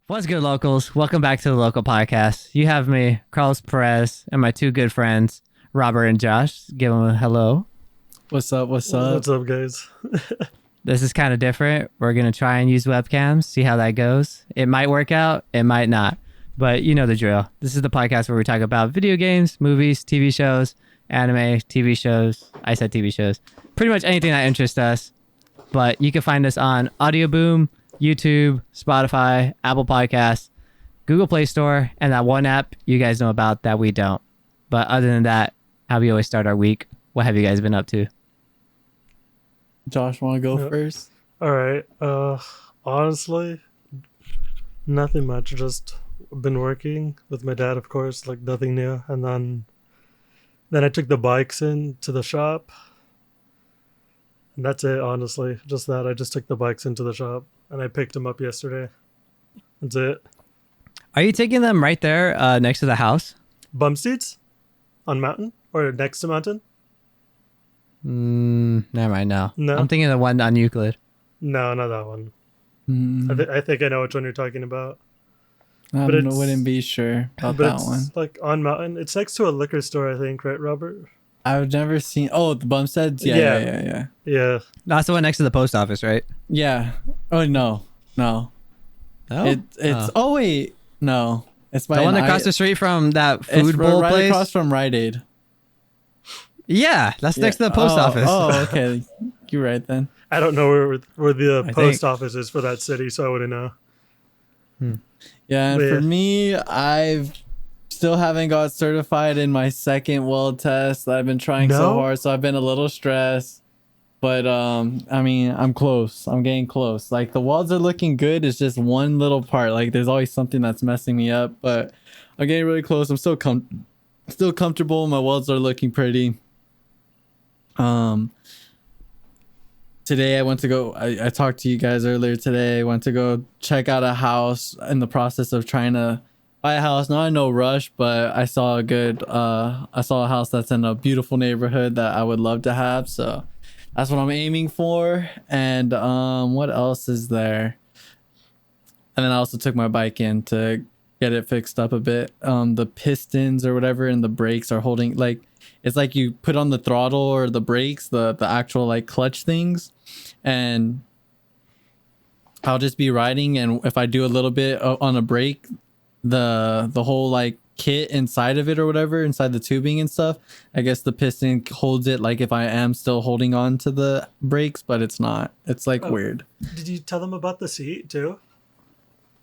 What's good, locals? Welcome back to the local podcast. You have me, Carlos Perez, and my two good friends, Robert and Josh. Give them a hello. What's up? What's up? What's up, guys? This is kind of different. We're going to try and use webcams, see how that goes. It might work out, it might not. But you know the drill. This is the podcast where we talk about video games, movies, TV shows, anime, TV shows. I said TV shows. Pretty much anything that interests us. But you can find us on Audioboom, YouTube, Spotify, Apple Podcasts, Google Play Store, and that one app you guys know about that we don't. But other than that, how we always start our week. What have you guys been up to? Josh, want to go first? All right. Honestly, nothing much. Just been working with my dad, of course, like nothing new. And then I took the bikes in to the shop. And that's it, honestly. Just that. I just took the bikes into the shop and I picked them up yesterday. That's it. Are you taking them right there next to the house? Bump seats on mountain or next to mountain? Never mind, no. No? I'm thinking of the one on Euclid. No, not that one. Mm, I think I know which one you're talking about. I but it's- wouldn't be sure about But that it's one. like on mountain. It's next to a liquor store, I think, right, Robert? I've never seen. Oh, the Bumsteads. Yeah. Yeah. That's the one next to the post office, right? Yeah. Oh no. Oh, It's. Oh wait. No. It's by the one an across I- the street from that It's food bowl right place. across from Rite Aid. Yeah, that's next to the post office. Oh, okay. You're right then. I don't know where the I post think- office is for that city, so I wouldn't know. Yeah, and Yeah. for me, I've still haven't got certified in my second weld test. I've been trying so No? hard, so I've been a little stressed. But I mean, I'm close. I'm getting close. Like the welds are looking good. It's just one little part. Like there's always something that's messing me up. But I'm getting really close. I'm still still comfortable. My welds are looking pretty. Today I went to go. I talked to you guys earlier today. I went to go check out a house in the process of trying to buy a house. Not in no rush, but I saw I saw a house that's in a beautiful neighborhood that I would love to have. So that's what I'm aiming for. And what else is there? And then I also took my bike in to get it fixed up a bit. The pistons or whatever and the brakes are holding, like it's like you put on the throttle or the brakes, the actual like clutch things, and I'll just be riding, and if I do a little bit on a brake, the whole like kit inside of it or whatever, inside the tubing and stuff, I guess the piston holds it like if I am still holding on to the brakes, but it's not. It's like weird. Did you tell them about the seat too?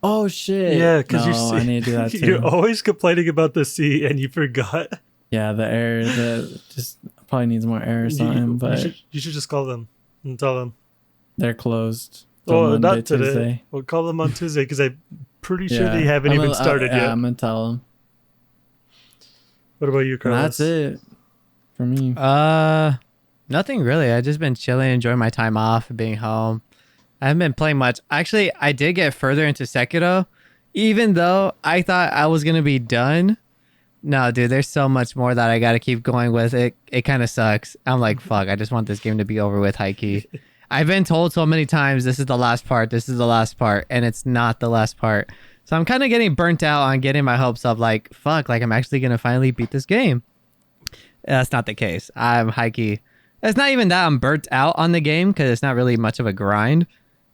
Oh shit. Yeah, because no, I need to do that too. You're always complaining about the seat, and you forgot. Yeah, the air, the just probably needs more air or something, but you should just call them and tell them. they're closed. till Oh, Monday, not today. Tuesday. We'll call them on Tuesday because I'm pretty sure Yeah. they haven't I'm even gonna- started yeah, yet. I'm gonna tell them. What about you, And Carlos? that's it for me. Nothing really. I just been chilling, enjoying my time off, being home. I haven't been playing much. Actually, I did get further into Sekiro, even though I thought I was gonna be done. No, dude, there's so much more that I gotta keep going with. It kind of sucks. I'm like, fuck. I just want this game to be over with, high key. I've been told so many times this is the last part, this is the last part, and it's not the last part. So I'm kind of getting burnt out on getting my hopes up. Like, fuck, like I'm actually gonna finally beat this game. That's not the case. I'm high key. It's not even that I'm burnt out on the game because it's not really much of a grind.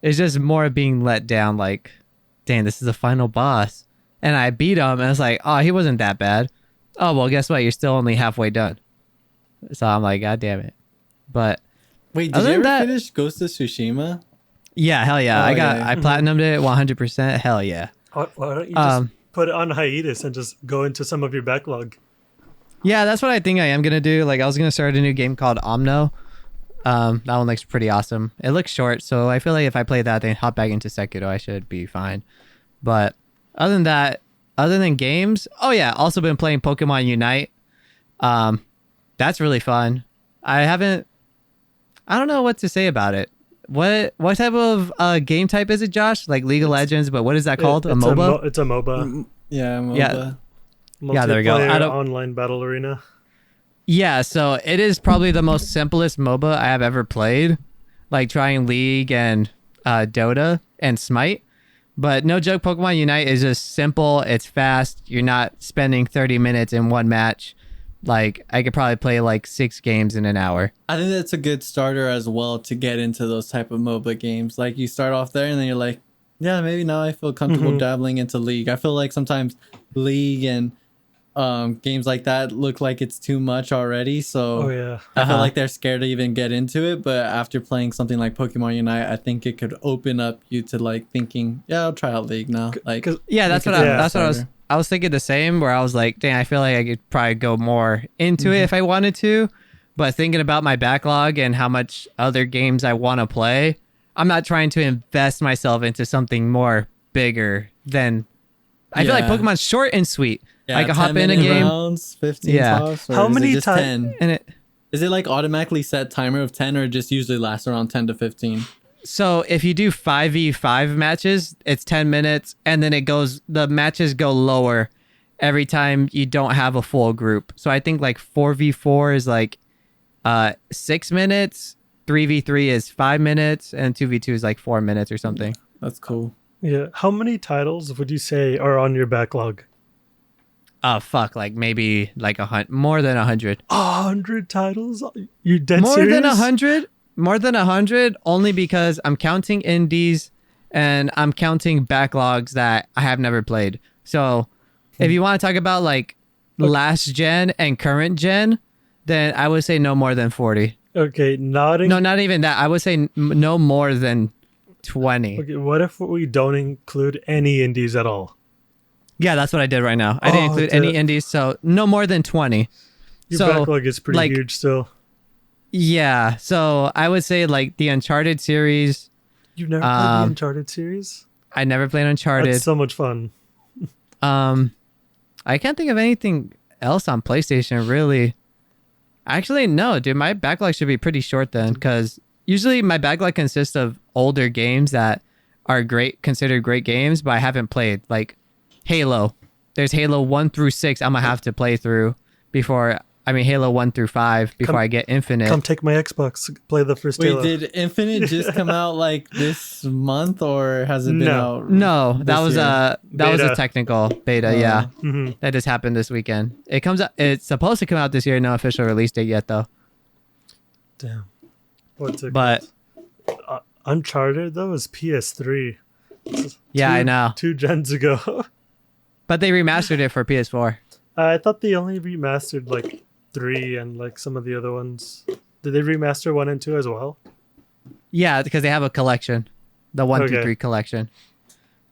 It's just more of being let down. Like, dang, this is the final boss, and I beat him, and it's like, oh, he wasn't that bad. Oh well, guess what? You're still only halfway done. So I'm like, god damn it. But Wait, did other you ever than that- finish Ghost of Tsushima? yeah, hell yeah, Oh, I platinumed it 100%. Hell yeah. Why don't you just put it on hiatus and just go into some of your backlog? Yeah, that's what I think I am gonna do. Like, I was gonna start a new game called Omno. That one looks pretty awesome. It looks short, so I feel like if I play that, then hop back into Sekiro, I should be fine. But other than that, other than games, oh yeah, also been playing Pokemon Unite. That's really fun. I don't know what to say about it. What type of game type is it, Josh? Like League of Legends, but what is that called? A It's MOBA? It's a MOBA. Yeah, MOBA. Yeah. Yeah, there we go. Multiplayer I don't- online battle arena. Yeah, so it is probably the most simplest MOBA I have ever played. Like trying League and Dota and Smite. But no joke, Pokemon Unite is just simple. It's fast. You're not spending 30 minutes in one match. Like, I could probably play like 6 games in an hour. I think that's a good starter as well to get into those type of MOBA games. Like you start off there and then you're like, yeah, maybe now I feel comfortable dabbling into League. I feel like sometimes League and games like that look like it's too much already. So Oh yeah. I feel like they're scared to even get into it. But after playing something like Pokemon Unite, I think it could open up you to like thinking, yeah, I'll try out League now. Like, 'Cause- Yeah, that's what I was thinking the same, where I was like, dang, I feel like I could probably go more into it if I wanted to. But thinking about my backlog and how much other games I want to play, I'm not trying to invest myself into something more bigger than I feel like Yeah. Pokemon's short and sweet. yeah, I can hop in a 10-minute game rounds, 15 Yeah. tops, or How is it many just ti- 10? and it Is it like automatically set timer of 10 or just usually lasts around 10 to 15? so if you do 5v5 matches, it's 10 minutes and then the matches go lower every time you don't have a full group. So I think like 4v4 is like 6 minutes, 3v3 is 5 minutes, and 2v2 is like 4 minutes or something. That's cool. Yeah. How many titles would you say are on your backlog? Fuck, like maybe like more than 100. 100 titles? You dead More serious? than 100? More than 100 only because I'm counting indies and I'm counting backlogs that I have never played. So if you want to talk about like last gen and current gen, then I would say no more than 40. Okay, nodding. No, not even that. I would say no more than 20. Okay, what if we don't include any indies at all? Yeah, that's what I did right now. I didn't include any indies, so no more than 20. Your So, backlog is pretty like- huge still. Yeah, so I would say like the Uncharted series. You've never played the Uncharted series? I never played Uncharted. That's so much fun. I can't think of anything else on PlayStation really. Actually, no, dude. My backlog should be pretty short then, because usually my backlog consists of older games that are considered great games, but I haven't played. Like Halo. There's Halo 1 through 6 I'm gonna have to play through Halo 1 through 5 before I get Infinite. Come take my Xbox, play the first Wait, Halo. did Infinite just come out like this month or has it been No. out? No, that this was year? that was a Beta. technical beta, yeah. Mhm. That just happened this weekend. It's supposed to come out this year, no official release date yet though. Damn. What's it But called? Uncharted though is PS3. yeah, I know. 2 gens ago. But they remastered it for PS4. I thought they only remastered like 3 and like some of the other ones. Did they remaster 1 and 2 as well? Yeah, because they have a collection, the 1 through Okay. 3 collection,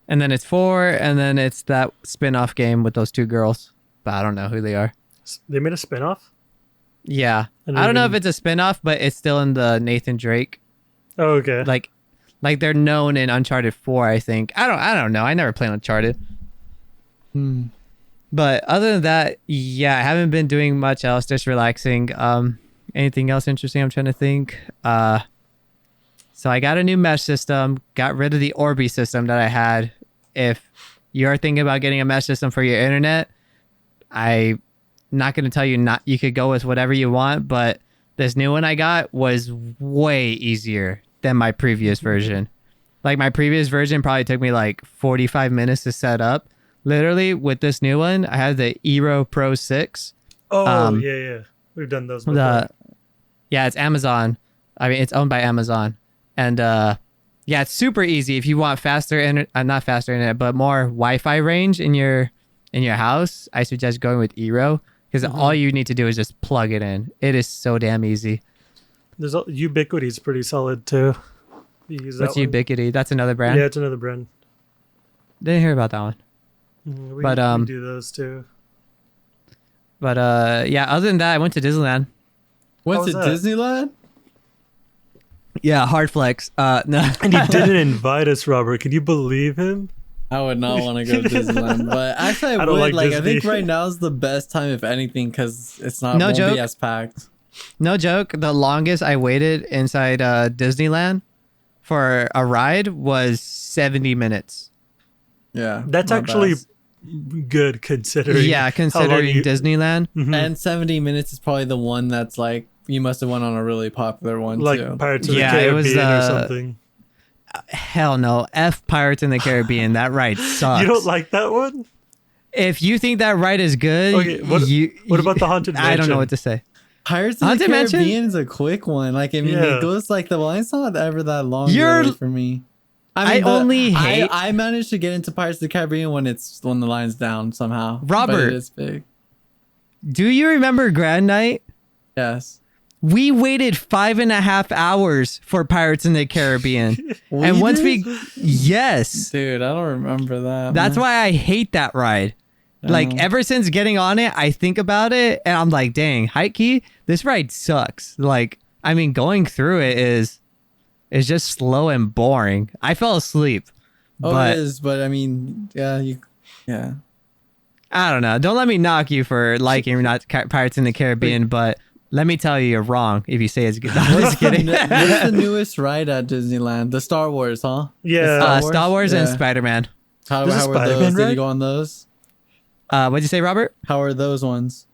and then it's 4, and then it's that spin-off game with those 2 girls. But I don't know who they are. They made a spin-off? Yeah, And I don't know if even- it's a spin-off, but it's still in the Nathan Drake. Oh, okay. Like they're known in Uncharted 4, I think. I don't know. I never played Uncharted. But other than that, yeah, I haven't been doing much else, just relaxing. Anything else interesting? I'm trying to think. So I got a new mesh system, got rid of the Orbi system that I had. If you're thinking about getting a mesh system for your internet, I'm not going to tell you you could go with whatever you want, but this new one I got was way easier than my previous version. Like my previous version probably took me like 45 minutes to set up. Literally with this new one, I have the Eero Pro 6. Oh, yeah. We've done those before. Yeah, it's Amazon. I mean, it's owned by Amazon. And yeah, it's super easy if you want faster internet, not faster internet, but more Wi-Fi range in your house. I suggest going with Eero because all you need to do is just plug it in. It is so damn easy. There's Ubiquity's pretty solid too. You use What's that one. Ubiquity? That's another brand. Yeah, it's another brand. Didn't hear about that one. We do those too. But yeah, other than that, I went to Disneyland. Went How to was that? Disneyland? Yeah, hard flex. No. And he didn't invite us, Robert. Can you believe him? I would not want to go to Disneyland, but actually I I would. don't like I think Disney. right now is the best time, if anything, because it's not No won't joke. be as packed. No joke. The longest I waited inside Disneyland for a ride was 70 minutes. Yeah, That's not actually bad. good considering. Yeah, how long considering you- Disneyland. Mhm. And 70 minutes is probably the one that's like you must have went on a really popular one like too. Pirates of the Yeah, it was, Caribbean or something. Hell no. F Pirates in the Caribbean. That ride sucks. You don't like that one? If you think that ride is good, Okay, what about the Haunted Mansion? I don't know what to say. Pirates of the Haunted Mansion? Caribbean is a quick one. Like, I mean, Yeah. it goes like the line's not ever that long You're- really for me. I only hate- I managed to get into Pirates of the Caribbean when the line's down somehow. Robert. But it is big. Do you remember Grand Night? Yes. We waited 5.5 hours for Pirates in the Caribbean. And once did? yes, Dude, I don't remember that. that's man. why I hate that ride. Like Oh. ever since getting on it, I think about it and I'm like, dang, high key, this ride sucks. Like, I mean, going through it is just slow and boring. I fell asleep. Oh, but it is, but I mean, yeah. I don't know. Don't let me knock you for liking not Pirates in the Caribbean, but let me tell you, you're wrong if you say it's good. I'm just kidding. What's the newest ride at Disneyland? The Star Wars, huh? Yeah. Star Wars and Yeah. Spider-Man. How There's a were Spider-Man those? Did ride? you go on those? What'd you say, Robert? How are those ones?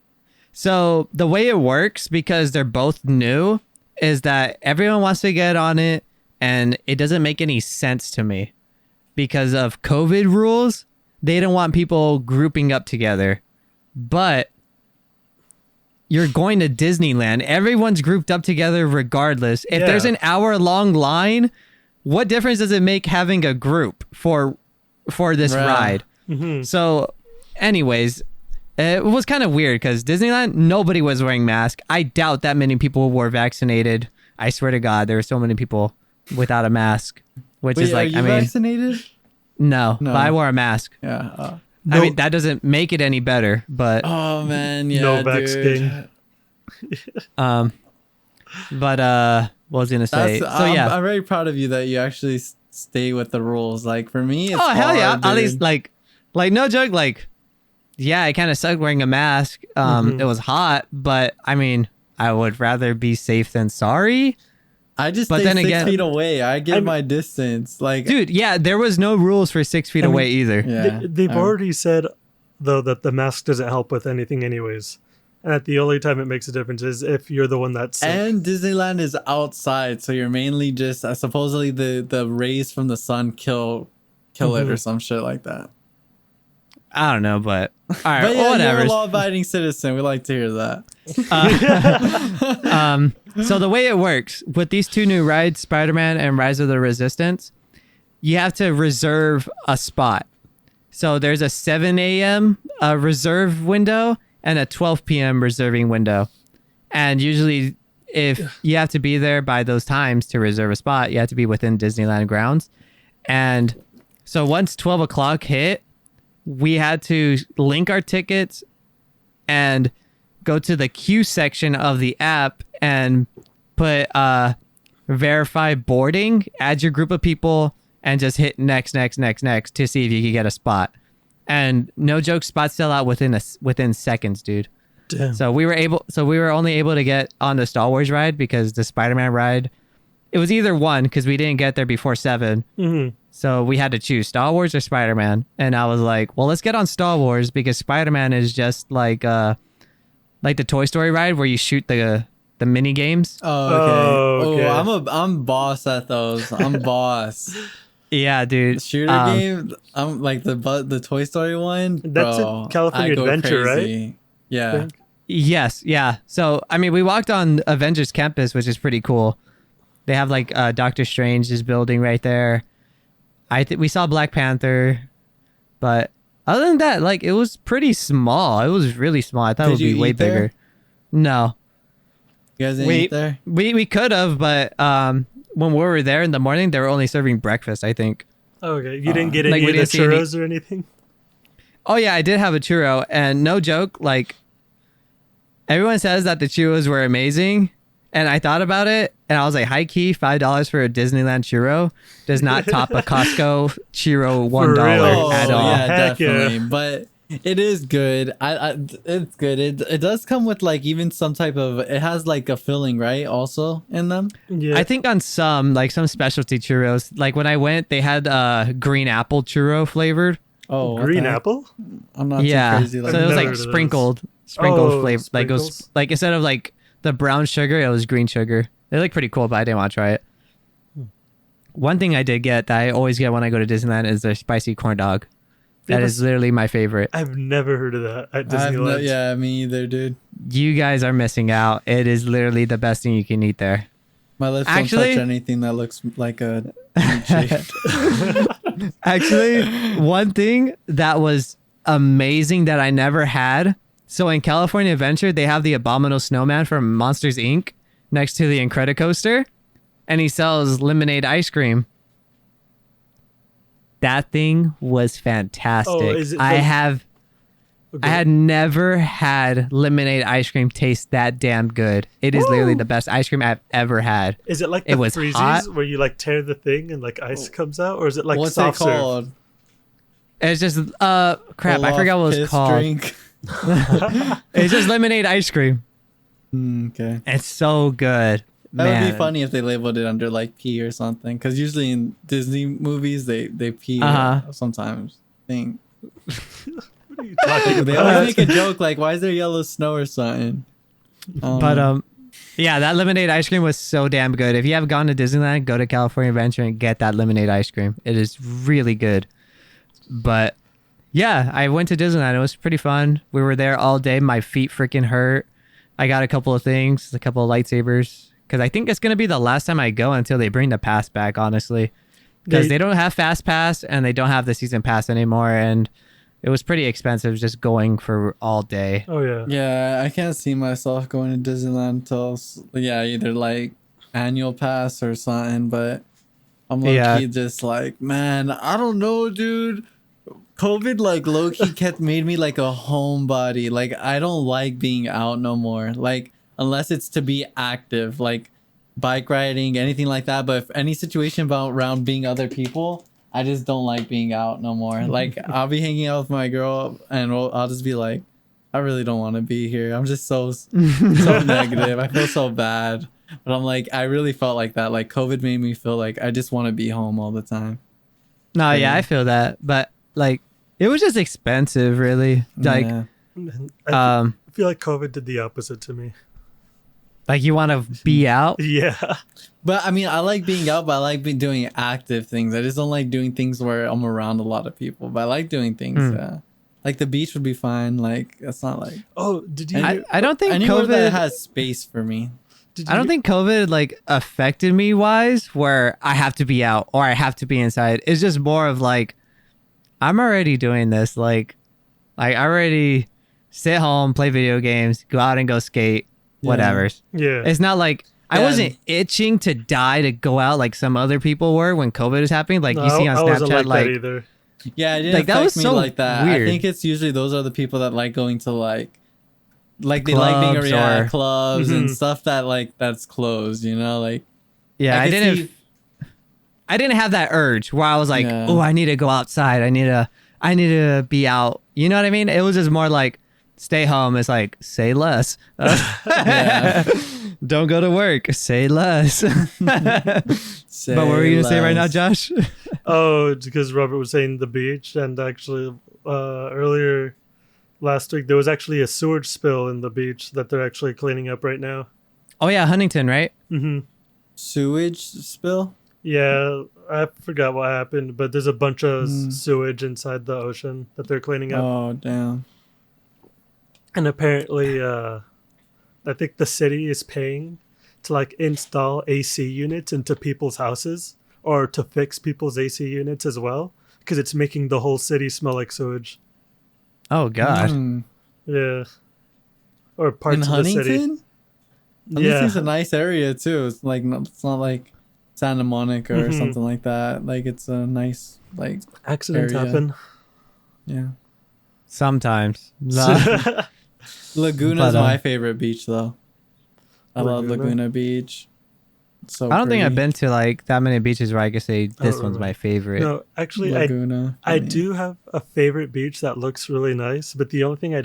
So the way it works, because they're both new, is that everyone wants to get on it, and it doesn't make any sense to me. Because of COVID rules, they don't want people grouping up together. But you're going to Disneyland. Everyone's grouped up together regardless. If Yeah. there's an hour-long line, what difference does it make having a group for this Right. ride? Mhm. So, anyways, it was kind of weird because Disneyland, nobody was wearing masks. I doubt that many people were vaccinated. I swear to God, there were so many people without a mask, which Wait, is like, are you I mean, vaccinated? no, No. but I wore a mask. Yeah. I mean, that doesn't make it any better, but, Oh man, yeah, No vax dude. king. what was I gonna say? That's, So yeah. I'm very proud of you that you actually stay with the rules. Like for me, it's Oh hell yeah! hard, At least dude. like no joke. Like, yeah, it kind of sucked wearing a mask. It was hot, but I mean, I would rather be safe than sorry. I just but stay then 6 again- feet away. I give I'm- my distance. Like, Dude, yeah, there was no rules for 6 feet I mean, away either. yeah, They've um, already said, though, that the mask doesn't help with anything, anyways. And that the only time it makes a difference is if you're the one that's sick. And Disneyland is outside, so you're mainly just supposedly the rays from the sun kill it or some shit like that. I don't know, but all right, But yeah, whatever. you're a law-abiding citizen. We like to hear that. So the way it works with these two new rides, Spider-Man and Rise of the Resistance, you have to reserve a spot. So there's a 7 a.m. Reserve window and a 12 p.m. reserving window. And usually if you have to be there by those times to reserve a spot, you have to be within Disneyland grounds. And so once 12 o'clock hit, we had to link our tickets and go to the queue section of the app and put verify boarding, add your group of people, and just hit next to see if you can get a spot. And no joke, spots sell out within seconds, dude. Damn. So we were only able to get on the Star Wars ride because the Spider-Man ride, it was either one because we didn't get there before 7. Mhm. So we had to choose Star Wars or Spider-Man. And I was like, well, let's get on Star Wars because Spider-Man is just like the Toy Story ride where you shoot the mini games. Oh, okay. okay. I'm boss at those. I'm boss. Yeah, dude. The shooter game. I'm like the Toy Story one. That's in bro, California I go Adventure, right? crazy. Yeah. Yes, yeah. So, I mean, we walked on Avengers Campus, which is pretty cool. They have like Doctor Strange's building right there. We saw Black Panther, but other than that, like it was pretty small. It was really small. I thought it would Did you be way eat there? bigger. No, You guys didn't eat there? we could have, but when we were there in the morning, they were only serving breakfast, I think. Okay, you didn't get like, any we of the didn't see any- churros or anything? Oh yeah, I did have a churro, and no joke, like everyone says that the churros were amazing, and I thought about it, and I was like, high key, $5 for a Disneyland churro does not top a Costco churro $1 real? at Oh, all. Yeah, Heck yeah. definitely. But it is good. It's good. It does come with like even some type of. It has like a filling, right? Also in them. Yeah. I think on some specialty churros, like when I went, they had green apple churro flavored. Oh, what Green the heck? apple? I'm not Yeah, too crazy. so Like it was I've like never heard of sprinkled Oh, flavor. Like it was sprinkles. like instead of like the brown sugar, it was green sugar. They look pretty cool, but I didn't want to try it. One thing I did get that I always get when I go to Disneyland is their spicy corn dog. That Yeah, is literally my favorite. I've never heard of that at I've no, Disneyland. yeah, me either, dude. You guys are missing out. It is literally the best thing you can eat there. My lips Actually- don't touch anything that looks like a meat shape. Actually, one thing that was amazing that I never had. So in California Adventure, they have the Abominable Snowman from Monsters Inc. next to the Incredicoaster, and he sells lemonade ice cream. That thing was fantastic. Oh, is it I the- have Okay. I had never had lemonade ice cream taste that damn good. It is literally Woo! the best ice cream I've ever had. Is it like it the was freezies hot. where you like tear the thing and like ice comes out, or is it like What's soft it serve? called? It's just crap. I Olaf forgot what it was piss called. drink? It's just lemonade ice cream. Okay. It's so good. That Man. would be funny if they labeled it under like pee or something. Because usually in Disney movies they pee sometimes. Think What are you talking they about? always make a joke like, "Why is there yellow snow or something?" I don't But know. yeah, that lemonade ice cream was so damn good. If you have gone to Disneyland, go to California Adventure and get that lemonade ice cream. It is really good. But yeah, I went to Disneyland. It was pretty fun. We were there all day. My feet freaking hurt. I got a couple of things, a couple of lightsabers, because I think it's gonna be the last time I go until they bring the pass back. Honestly, because they don't have fast pass and they don't have the season pass anymore, and it was pretty expensive just going for all day. Oh yeah. Yeah, I can't see myself going to Disneyland until either like annual pass or something. But I'm low Yeah. key just like, man, I don't know, dude. COVID like low key made me like a homebody. Like I don't like being out no more. Like unless it's to be active, like bike riding, anything like that. But if any situation around being other people, I just don't like being out no more. Like I'll be hanging out with my girl and I'll just be like, I really don't want to be here. I'm just so negative. I feel so bad. But I'm like, I really felt like that. Like COVID made me feel like I just want to be home all the time. No, yeah, I feel that, but like it was just expensive, really. Like, Yeah. I feel like COVID did the opposite to me. like you want to be out. Yeah. But I mean, I like being out, but I like doing active things. I just don't like doing things where I'm around a lot of people. But I like doing things. Yeah. Like the beach would be fine. Like it's not like Oh, did you? I don't think anywhere that COVID. has space for me. did I don't you- think COVID like affected me wise, where I have to be out or I have to be inside. It's just more of like, I'm already doing this. Like I already sit home, play video games, go out and go skate, Yeah. whatever. Yeah. It's not like I Yeah. wasn't itching to die to go out like some other people were when COVID was happening. Like No, you see on I wasn't Snapchat, like that either. Yeah, it didn't Like, that affect was me so like that. weird. I think it's usually those are the people that like going to like they like being Clubs around or- clubs and Mhm. stuff that like that's closed. You know, like yeah, I could didn't. see- I didn't have that urge where I was like, Yeah. oh, I need to go outside. I need to be out. You know what I mean? It was just more like stay home. It's like say less. Yeah. Don't go to work. Say less. But what were you gonna say right now, less. Josh? Oh, it's because Robert was saying the beach, and actually, earlier last week there was actually a sewage spill in the beach that they're actually cleaning up right now. Oh yeah, Huntington, right? Hmm. Sewage spill? Yeah, I forgot what happened, but there's a bunch of Mm. sewage inside the ocean that they're cleaning up. Oh damn. And apparently, I think the city is paying to like install AC units into people's houses or to fix people's AC units as well because it's making the whole city smell like sewage. Oh god. Mm. Yeah. Or parts In of the Huntington? city. Huntington's Yeah. a nice area too. It's like it's not like Santa Monica or Mhm. something like that. Like it's a nice like Accidents area. happen. yeah. Sometimes. Laguna's But, my favorite beach though. I love Laguna? Laguna Beach. It's so I don't think I've pretty. been to like that many beaches where I could say this one's remember. my favorite. No, actually, Laguna. I do have a favorite beach that looks really nice, but the only thing I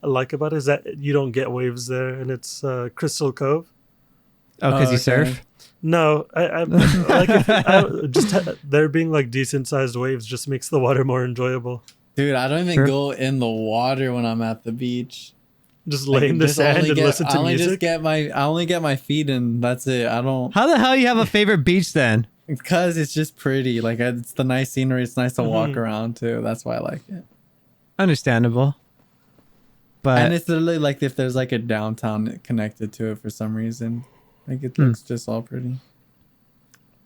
like about it is that you don't get waves there, and it's Crystal Cove. Oh, because you okay. surf? No, I like there being like decent sized waves just makes the water more enjoyable. Dude, I don't even Sure. go in the water when I'm at the beach. Just Like, lay in the just sand only and get- listen I to only music. just get I only get my feet in. That's it. I don't. How the hell you have a favorite beach then? Because it's just pretty. Like it's the nice scenery. It's nice to walk around too. That's why I like it. Understandable. But And it's literally like if there's like a downtown connected to it for some reason. Like it looks just all pretty.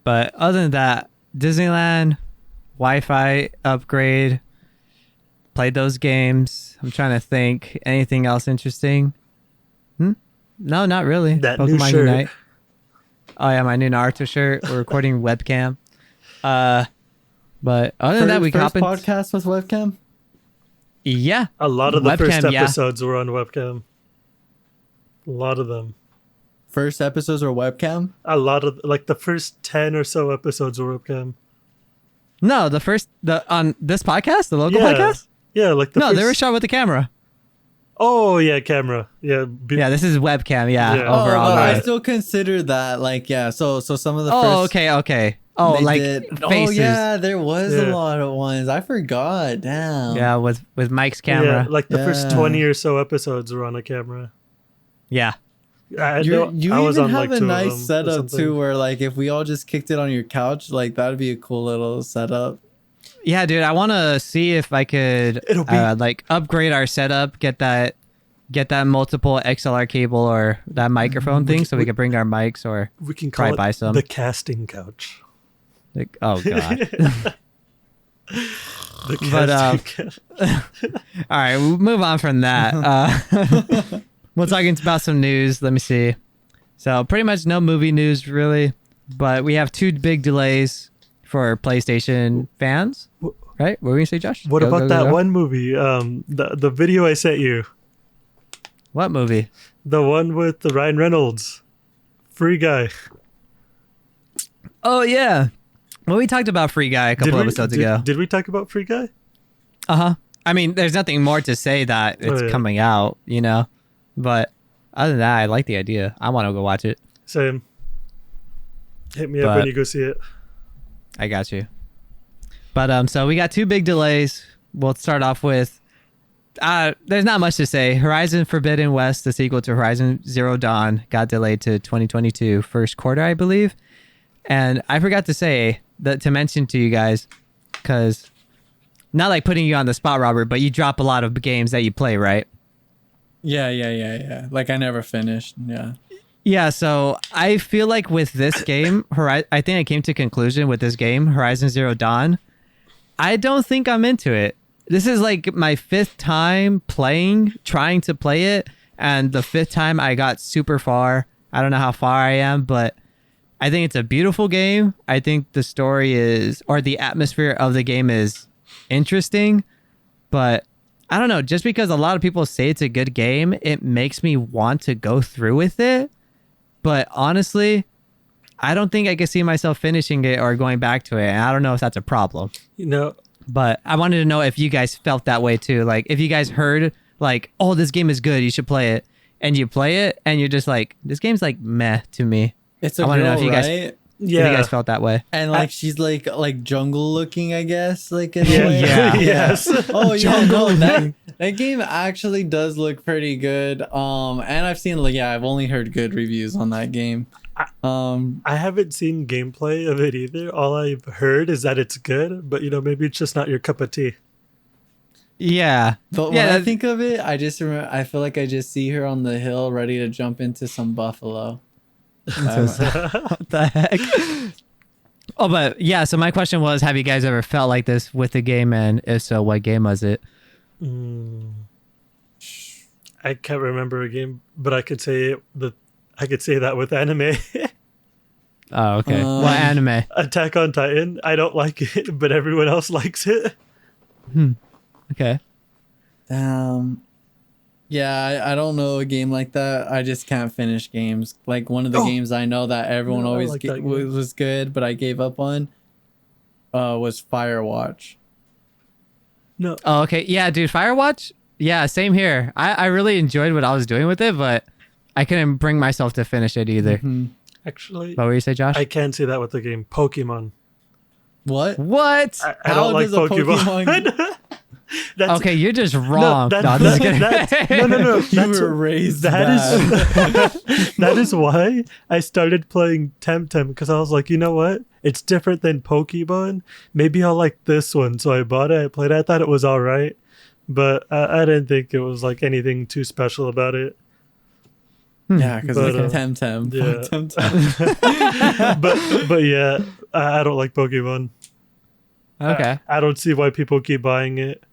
But other than that, Disneyland, Wi-Fi upgrade, played those games. I'm trying to think. Anything else interesting? No, not really. That new shirt. Unite. Oh yeah, my new Naruto shirt. We're recording webcam. But other than that, we first hop in. podcast with webcam. Yeah, A lot of the first Webcam, yeah. episodes were on webcam. A lot of them. First episodes were webcam. A lot of like the first 10 or so episodes were webcam. no, the on this podcast, the local Yeah. podcast. Yeah, like the No, first... they were shot with the camera. Oh yeah, camera. Yeah. Yeah, this is webcam. Yeah, Yeah. overall. but I guys. still consider that like So some of the Oh, first. okay. Oh, they like did- faces. Oh yeah, there was a Yeah. lot of ones. I forgot. Damn. Yeah, with Mike's Yeah, camera. like the first Yeah. 20 or so episodes were on a camera. Yeah. I You know you I was even on have like a two of nice them or setup something. too, where like if we all just kicked it on your couch, like that'd be a cool little setup. Yeah, dude, I want to see if I could It'll be- like upgrade our setup, get that multiple XLR cable or that microphone thing so we can bring our mics or We can Try call buy it some. the casting couch. like oh god. The But, casting couch. All right, we'll move on from that. We'll talk about some news. Let me see. So pretty much no movie news really, but we have two big delays for PlayStation fans. Right? What were you gonna say, Josh? What Go, about go, that go. one movie? The video I sent you. What movie? The one with the Ryan Reynolds. Free Guy. Oh yeah. Well, we talked about Free Guy a couple episodes ago. Did we talk about Free Guy? Uh-huh. I mean, there's nothing more to say that it's yeah. coming out, you know? But other than that, I like the idea. I want to go watch it. Same. Hit me up But- when you go see it. I got you. But so we got two big delays. We'll start off with there's not much to say. Horizon Forbidden West, the sequel to Horizon Zero Dawn, got delayed to 2022 first quarter, I believe. And I forgot to say that to mention to you guys, because not like putting you on the spot, Robert, but you drop a lot of games that you play, right? Yeah. Like I never finished. Yeah. Yeah, so I feel like with this game, I think I came to a conclusion with this game, Horizon Zero Dawn. I don't think I'm into it. This is like my fifth time trying to play it, and the fifth time I got super far. I don't know how far I am, but I think it's a beautiful game. I think the story or the atmosphere of the game is interesting, but I don't know. Just because a lot of people say it's a good game, it makes me want to go through with it. But honestly, I don't think I could see myself finishing it or going back to it. And I don't know if that's a problem. You know, But I wanted to know if you guys felt that way too. Like if you guys heard like, oh, this game is good, you should play it. And you play it and you're just like, this game's like meh to me. It's a I wanna know girl, if you guys- right? If yeah. you guys felt that way. And like she's like jungle looking, I guess. Like in a Yeah. way. Yeah. Yes. Oh yeah, Jungle no, that looking. that game actually does look pretty good. And I've seen like I've only heard good reviews on that game. I haven't seen gameplay of it either. All I've heard is that it's good, but maybe it's just not your cup of tea. Yeah. But Yeah, when I that- think of it, I just remember. I feel like I just see her on the hill, ready to jump into some buffalo. What the heck? Oh, but yeah, so my question was, have you guys ever felt like this with the game? And if so, what game was it? I can't remember a game, but I could say that with anime. Oh, okay. What anime? Attack on Titan. I don't like it, but everyone else likes it. Okay. Yeah, I don't know a game like that. I just can't finish games. Like one of the games I know that everyone No, I always like that game. was good, but I gave up on was Firewatch. No, Oh, okay. Yeah, dude, Firewatch? Yeah, same here. I really enjoyed what I was doing with it, but I couldn't bring myself to finish it either. actually, What were you say, Josh? I can say that with the game Pokemon. What? What? I How don't like does a Pokemon. That's, Okay, you're just wrong. No, No, this is kidding. no. You That's, were raised that bad. is that is why I started playing Temtem, because I was like, you know what? it's different than Pokemon. Maybe I'll like this one. So I bought it. I played it. I thought it was all right, but I didn't think it was like anything too special about it. Yeah, because But, it's Temtem. yeah. Temtem. But yeah, I don't like Pokemon. Okay. I don't see why people keep buying it.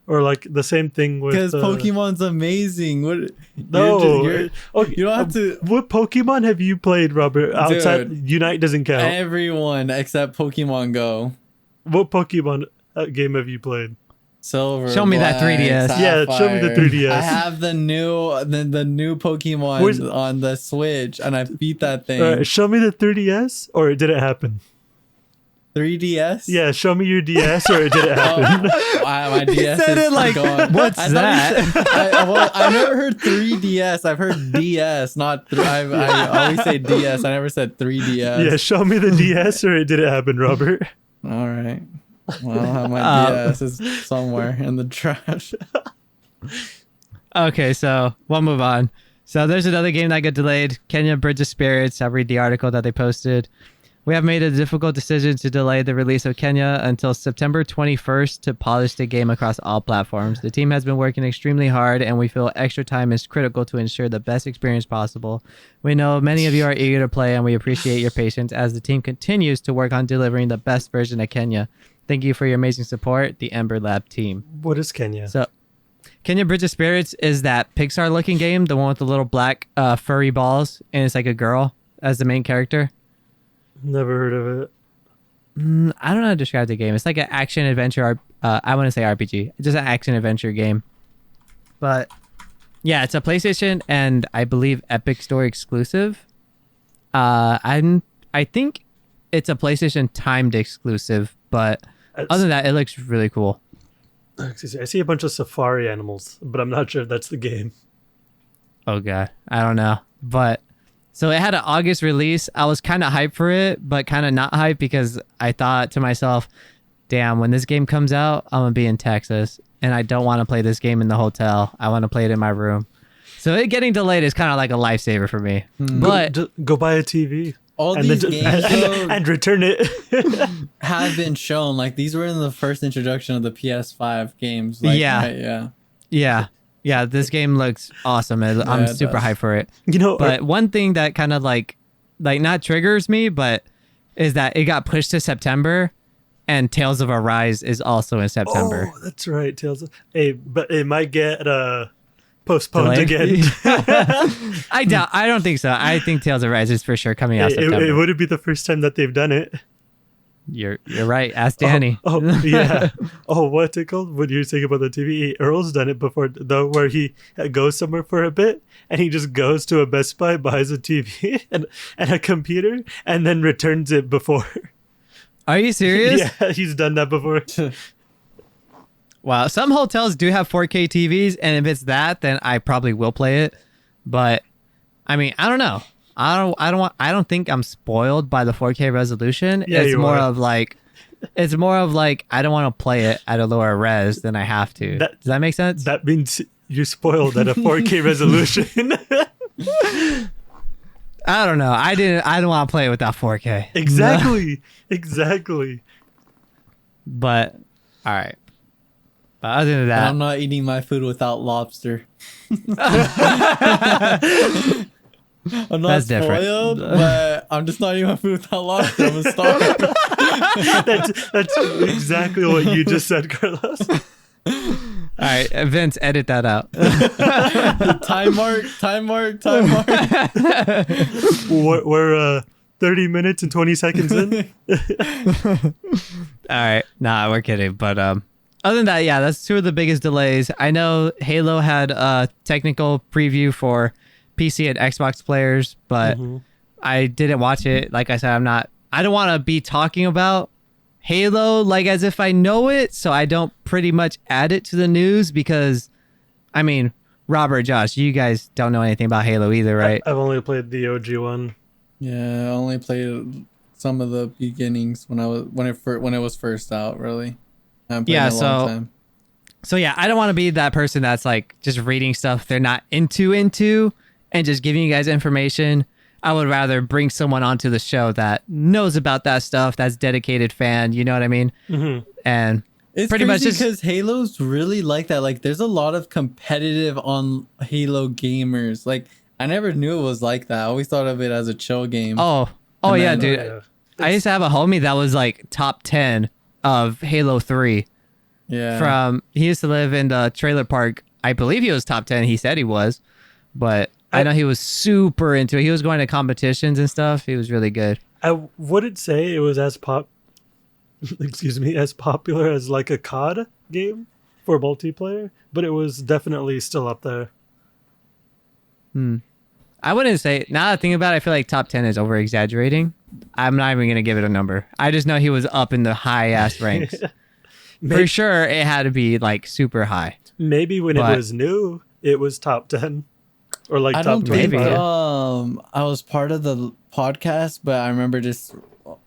Or like the same thing with Because Pokemon's amazing. What? No, you don't have to. What Pokemon have you played, Robert? Outside Unite doesn't count. Everyone except Pokemon Go. What Pokemon game have you played? Silver. Show me that Black, 3DS. Yeah, show me the Sapphire. 3DS. I have the new Pokemon Where's- on the Switch, and I beat that thing. All right, show me the 3DS, or did it happen? 3DS. Yeah, show me your DS, or did it happen? My DS said is it like, gone. what's I thought that? you said- I never heard 3DS. I've heard DS, not. I always say DS. I never said 3DS. Yeah, show me the DS, or did it happen, Robert? All right. Well, I'll have my DS is somewhere in the trash. Okay, so we'll move on. So there's another game that got delayed. Kenya Bridge of Spirits. I read the article that they posted. We have made a difficult decision to delay the release of Kenya until September 21st to polish the game across all platforms. The team has been working extremely hard, and we feel extra time is critical to ensure the best experience possible. We know many of you are eager to play, and we appreciate your patience as the team continues to work on delivering the best version of Kenya. Thank you for your amazing support, the Ember Lab team. What is Kenya? So, Kenya Bridge of Spirits is that Pixar-looking game, the one with the little black furry balls, and it's like a girl as the main character. Never heard of it. I don't know how to describe the game. It's like an action adventure. I want to say RPG. It's just an action adventure game. But yeah, it's a PlayStation and I believe Epic Store exclusive. I think it's a PlayStation timed exclusive, but other than that, it looks really cool. Excuse me. I see a bunch of safari animals, but I'm not sure if that's the game. Oh god, I don't know. But so it had an August release. I was kind of hyped for it, but kind of not hyped because I thought to myself, damn, when this game comes out, I'm going to be in Texas and I don't want to play this game in the hotel. I want to play it in my room. So it getting delayed is kind of like a lifesaver for me. But Go buy a TV. All And these then games though, and return it. have been shown. Like these were in the first introduction of the PS5 games. Like, Yeah. right, yeah. yeah, this game looks awesome. I'm it super does. hyped for it. You know, But one thing that kind of like not triggers me, but is that it got pushed to September and Tales of Arise is also in September. oh, that's right. Tales of, hey, but it might get postponed Delayed? again. I don't think so. I think Tales of Arise is for sure coming out September. It wouldn't be the first time that they've done it. You're right. Ask Danny. Oh, yeah. Oh, what's it called? What do you think about the TV? Earl's done it before, though, where he goes somewhere for a bit and he just goes to a Best Buy, buys a TV and a computer, and then returns it before. Are you serious? Yeah, he's done that before. Wow. Some hotels do have 4K TVs, and if it's that, then I probably will play it. But I mean, I don't know. I don't think I'm spoiled by the 4K resolution. Yeah, It's you more are. of like I don't want to play it at a lower res than I have to. Does that make sense? That means you're spoiled at a 4K resolution. I don't know. I don't want to play it without 4K. Exactly. But all right. But other than And that, I'm not eating my food without lobster. I'm not That's different. spoiled, but I'm just not eating my food without lobster. I'm gonna starve. That's exactly what you just said, Carlos. all right, Vince, edit that out. Time mark. We're 30 minutes and 20 seconds in. All right. Nah, we're kidding. But other than that, yeah, that's two of the biggest delays. I know Halo had a technical preview for PC and Xbox players, but I didn't watch it. Like I said, I don't want to be talking about Halo like as if I know it, so I don't pretty much add it to the news because, I mean, Robert, Josh, you guys don't know anything about Halo either, right? I've only played the OG one. Yeah, I only played some of the beginnings when it was first out. Really, I haven't played in a long time. So yeah, I don't want to be that person that's like just reading stuff they're not into and just giving you guys information. I would rather bring someone onto the show that knows about that stuff, that's dedicated fan. You know what I mean? Mm-hmm. And It's pretty much crazy just because Halo's really like that. Like, there's a lot of competitive on Halo gamers. Like, I never knew it was like that. I always thought of it as a chill game. oh And yeah, then- dude. Yeah. I used to have a homie that was like top 10 of Halo 3. Yeah. He used to live in the trailer park. I believe he was top 10. He said he was, but I know he was super into it. He was going to competitions and stuff. He was really good. I wouldn't say it was as as popular as like a COD game for multiplayer, but it was definitely still up there. I wouldn't say, now that I think about it, I feel like top 10 is over exaggerating. I'm not even going to give it a number. I just know he was up in the high ass ranks. For sure, it had to be like super high. Maybe when But- it was new, it was top 10 or like I top don't think 25. I was part of the podcast, but I remember just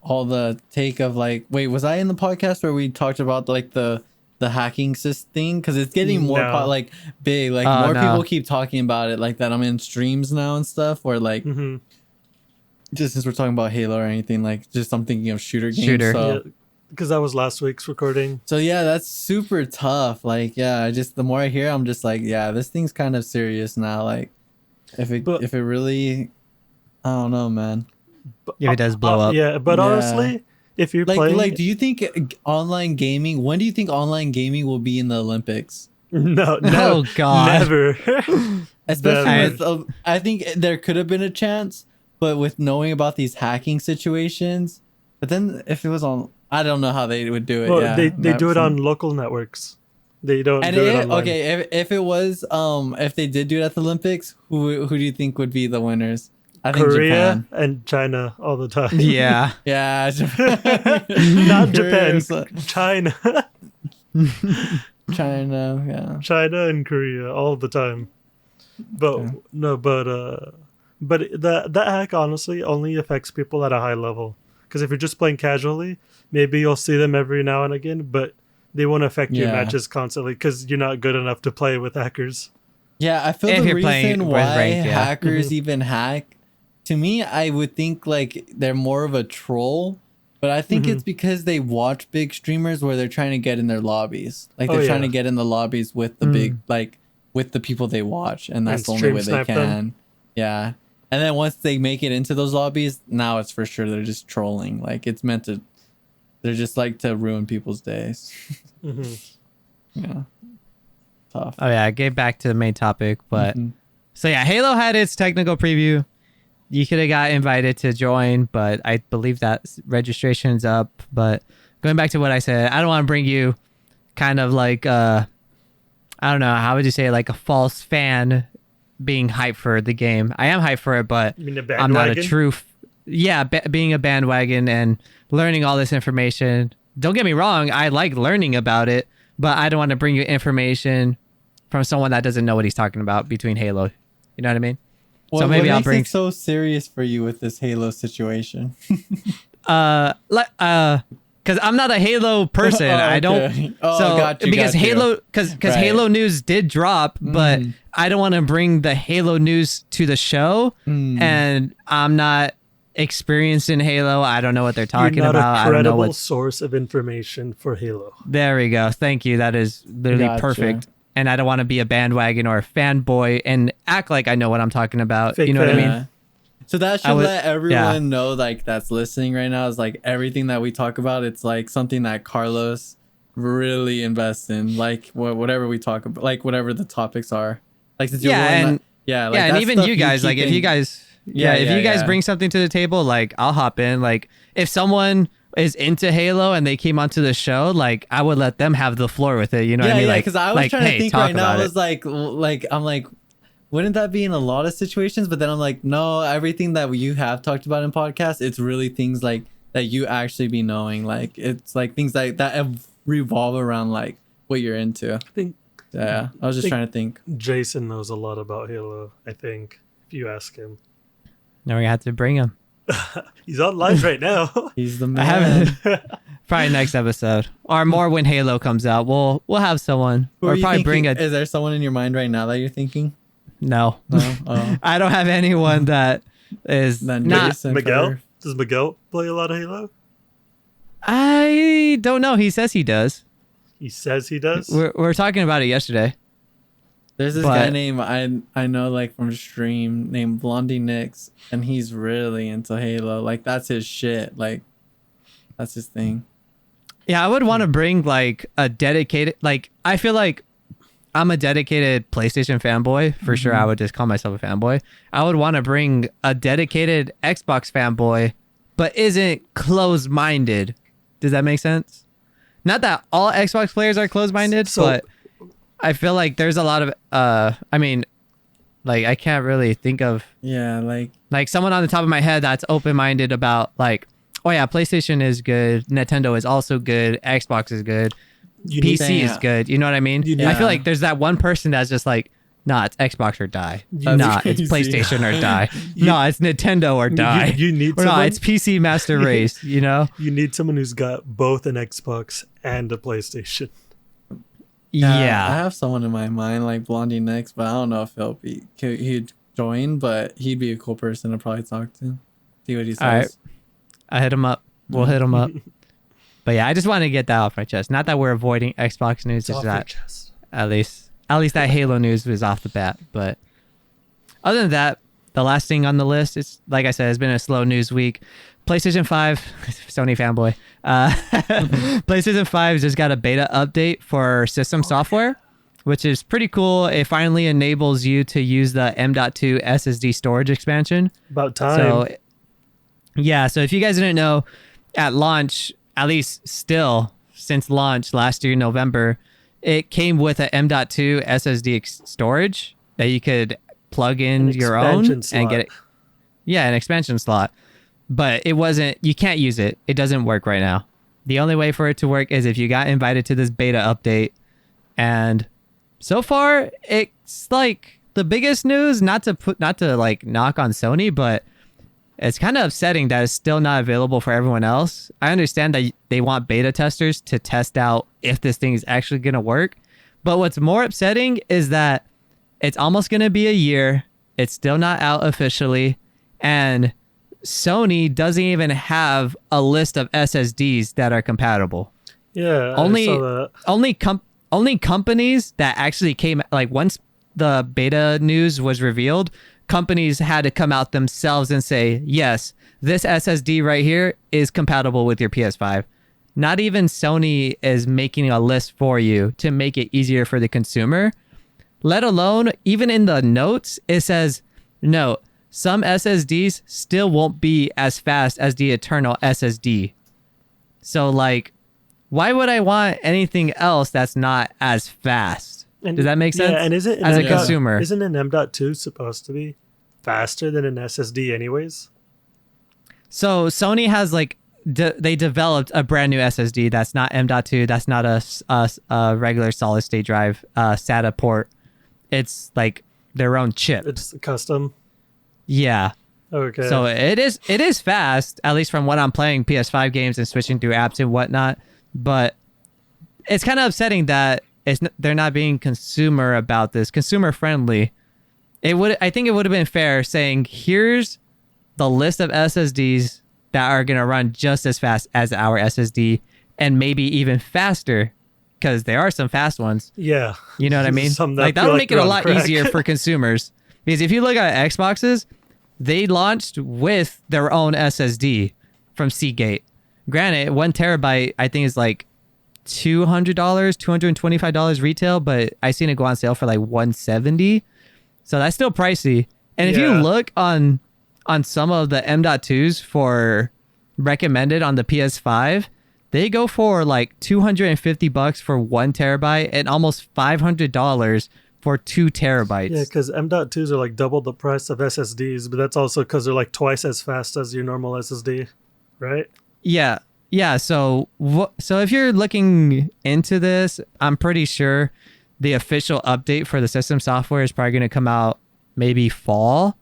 all the take of like, wait, was I in the podcast where we talked about like the hacking thing? Because it's getting more No. like big, like Oh, more no. people keep talking about it, like that. I'm in streams now and stuff, where like Mm-hmm. just since we're talking about Halo or anything, like just I'm thinking of shooter games. Shooter. So. Yeah, because that was last week's recording. So yeah, that's super tough. Like, yeah, I just the more I hear, I'm just like, yeah, this thing's kind of serious now. Like, if it really, I don't know, man. If it does blow up. Yeah, but Yeah. honestly, if you're Like, playing, do you think online gaming? When do you think online gaming will be in the Olympics? no, Oh, God. never. Especially Never. with, I think there could have been a chance, but with knowing about these hacking situations, but then if it was on, I don't know how they would do it. Well, Yeah, they do it Some- on local networks. They don't And do it online. okay, if it was if they did do it at the Olympics, who do you think would be the winners? I think Korea Japan. and China all the time. Yeah. Yeah, Japan. Not Korea, Japan, so- China. China, yeah. China and Korea all the time. But Yeah. no, but that hack honestly only affects people at a high level. Because if you're just playing casually, maybe you'll see them every now and again, but they won't affect your Yeah. matches constantly because you're not good enough to play with hackers. Yeah, I feel If the you're playing reason with why ranked, yeah. hackers even hack, to me, I would think like they're more of a troll, but I think it's because they watch big streamers where they're trying to get in their lobbies. Like Oh, they're trying yeah. to get in the lobbies with the big, like with the people they watch, and that's And the only stream way they snipe can. them. Yeah. And then once they make it into those lobbies, now it's for sure they're just trolling. Like it's meant to, they're just like to ruin people's days. Hmm. Yeah. Tough. Oh yeah, get back to the main topic, but Mhm. so yeah, Halo had its technical preview. You could have got invited to join, but I believe that registration's up. But going back to what I said, I don't want to bring you kind of like I don't know, how would you say, like a false fan being hyped for the game. I am hyped for it, but You mean a I'm not a bandwagon? true being a bandwagon and learning all this information. Don't get me wrong, I like learning about it, but I don't want to bring you information from someone that doesn't know what he's talking about between Halo. You know what I mean? What, maybe what I'll makes bring- it so serious for you with this Halo situation? Because I'm not a Halo person. Oh, I don't. okay. Oh, so got you, because got you. Halo, because Right. Halo news did drop, but Mm. I don't want to bring the Halo news to the show, Mm. and I'm not experienced in Halo. I don't know what they're talking You're not about. a I don't know credible what. source of information for Halo. There we go. Thank you. That is literally Gotcha. perfect. And I don't want to be a bandwagon or a fanboy and act like I know what I'm talking about. Fake You know what I fan. mean? So that should I would- let everyone yeah. know, like that's listening right now, is like everything that we talk about. It's like something that Carlos really invests in, like whatever we talk about, like whatever the topics are. Like since you're Yeah, willing and to- yeah, like yeah, and that's even stuff you guys, like if you keep in- guys, if you guys bring something to the table, like I'll hop in. Like if someone is into Halo and they came onto the show, like I would let them have the floor with it. You know what I mean? yeah, Like, because I was like, trying hey, to think talk right now. about I it. was like I'm like, wouldn't that be in a lot of situations? But then I'm like, no, everything that you have talked about in podcasts, it's really things like that you actually be knowing. Like it's like things like that revolve around like what you're into. I think Yeah, I was just Think- trying to think. Jason knows a lot about Halo, I think, if you ask him. Now we have to bring him. He's on live right now. He's the I man. haven't. Probably next episode or more when Halo comes out. We'll have someone Who are or you probably thinking- bring a Is there someone in your mind right now that you're thinking? no. No. Oh. I don't have anyone that is Then not. Jason Miguel? for- Does Miguel play a lot of Halo? I don't know. He says he does. He says he does. We're talking about it yesterday. There's this But- guy named I know like from stream named Blondie Nix, and he's really into Halo. Like that's his shit. Like that's his thing. Yeah, I would want to bring like a dedicated. Like I feel like I'm a dedicated PlayStation fanboy for sure. I would just call myself a fanboy. I would want to bring a dedicated Xbox fanboy, but isn't closed-minded. Does that make sense? Not that all Xbox players are closed-minded, So- but I feel like there's a lot of I mean, like I can't really think of Yeah, like someone on the top of my head that's open-minded about like, oh yeah, PlayStation is good, Nintendo is also good, Xbox is good, You need, PC is Damn. good. You know what I mean? You need- I feel like there's that one person that's just like, nah, it's Xbox or die. That's Nah, it's crazy. PlayStation or die. No, it's Nintendo or die. you need Or no, someone- it's PC Master Race. You know? you need someone who's got both an Xbox and a PlayStation. I Yeah. have someone in my mind like Blondie Nix, but I don't know if he'd join, but he'd be a cool person to probably talk to. See what he says. All right. I hit him up. We'll hit him up. But yeah, I just want to get that off my chest. Not that we're avoiding Xbox news, It's just off your that chest. at least that Halo news was off the bat. But other than that, the last thing on the list is, like I said, it's been a slow news week. PlayStation 5, Sony fanboy. PlayStation 5 just got a beta update for system software, which is pretty cool. It finally enables you to use the M.2 SSD storage expansion. About time. So, yeah. So if you guys didn't know, at launch, at least still since launch last year, November, it came with an M.2 SSD storage that you could plug in An your own expansion and get slot. it. Yeah, an expansion slot. But it wasn't, you can't use it. It doesn't work right now. The only way for it to work is if you got invited to this beta update. And so far, it's like the biggest news, not to like knock on Sony, but it's kind of upsetting that it's still not available for everyone else. I understand that they want beta testers to test out if this thing is actually going to work. But what's more upsetting is that it's almost going to be a year. It's still not out officially. And Sony doesn't even have a list of SSDs that are compatible. Yeah, Only- I saw that. Only companies that actually came, like once the beta news was revealed, companies had to come out themselves and say, yes, this SSD right here is compatible with your PS5. Not even Sony is making a list for you to make it easier for the consumer, let alone even in the notes, it says, no, some SSDs still won't be as fast as the eternal SSD. So like, why would I want anything else that's not as fast? And- Does that make sense? Yeah, and is it as a an M.2 consumer? Isn't an M.2 supposed to be faster than an SSD anyways? So Sony has like they developed a brand new SSD that's not M.2. That's not a regular solid state drive SATA port. It's like their own chip. It's custom. Yeah. Okay. So it is fast, at least from what I'm playing PS5 games and switching through apps and whatnot. But it's kind of upsetting that they're not being consumer about this, consumer friendly. I think it would have been fair saying, here's the list of SSDs that are gonna run just as fast as our SSD and maybe even faster, because there are some fast ones. yeah. You know what I mean? Some that Like feel that'll like make it they're a on lot crack. easier for consumers. Because if you look at Xboxes, they launched with their own SSD from Seagate. Granted, 1 terabyte I think is like $200, $225 retail, but I seen it go on sale for like $170. So that's still pricey. And if you Yeah. look on some of the M.2s for recommended on the PS5, they go for like $250 for 1 terabyte and almost $500 for 2 terabytes. Yeah, because M.2s are like double the price of SSDs, but that's also because they're like twice as fast as your normal SSD, right? Yeah. Yeah. So if you're looking into this, I'm pretty sure the official update for the system software is probably going to come out maybe fall